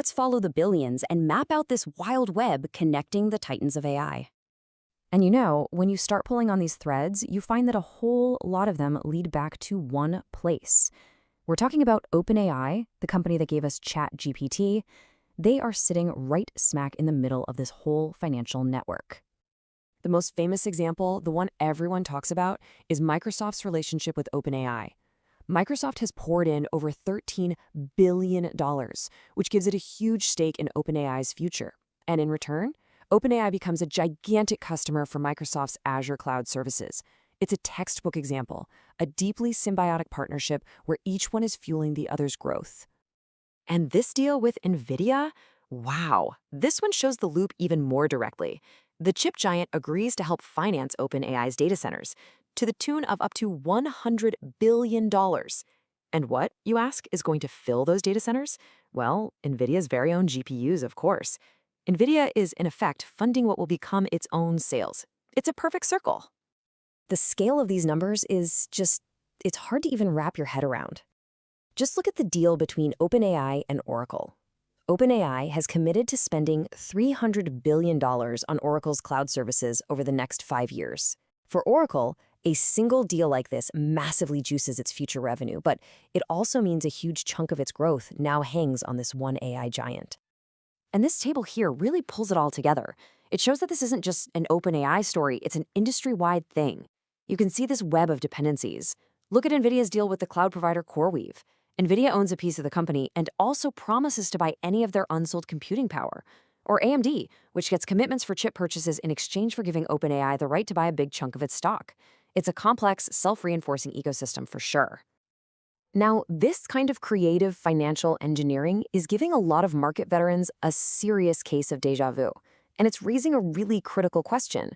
Let's follow the billions and map out this wild web connecting the titans of AI. And when you start pulling on these threads, you find that a whole lot of them lead back to one place. We're talking about OpenAI, the company that gave us ChatGPT. They are sitting right smack in the middle of this whole financial network. The most famous example, the one everyone talks about, is Microsoft's relationship with OpenAI. Microsoft has poured in over $13 billion, which gives it a huge stake in OpenAI's future. And in return, OpenAI becomes a gigantic customer for Microsoft's Azure cloud services. It's a textbook example, a deeply symbiotic partnership where each one is fueling the other's growth. And this deal with Nvidia? Wow, this one shows the loop even more directly. The chip giant agrees to help finance OpenAI's data centers to the tune of up to $100 billion. And what, you ask, is going to fill those data centers? Well, Nvidia's very own GPUs, of course. Nvidia is, in effect, funding what will become its own sales. It's a perfect circle. The scale of these numbers is it's hard to even wrap your head around. Just look at the deal between OpenAI and Oracle. OpenAI has committed to spending $300 billion on Oracle's cloud services over the next 5 years. For Oracle, a single deal like this massively juices its future revenue, but it also means a huge chunk of its growth now hangs on this one AI giant. And this table here really pulls it all together. It shows that this isn't just an OpenAI story, it's an industry-wide thing. You can see this web of dependencies. Look at Nvidia's deal with the cloud provider CoreWeave. Nvidia owns a piece of the company and also promises to buy any of their unsold computing power. Or AMD, which gets commitments for chip purchases in exchange for giving OpenAI the right to buy a big chunk of its stock. It's a complex, self-reinforcing ecosystem for sure. Now, this kind of creative financial engineering is giving a lot of market veterans a serious case of déjà vu. And it's raising a really critical question.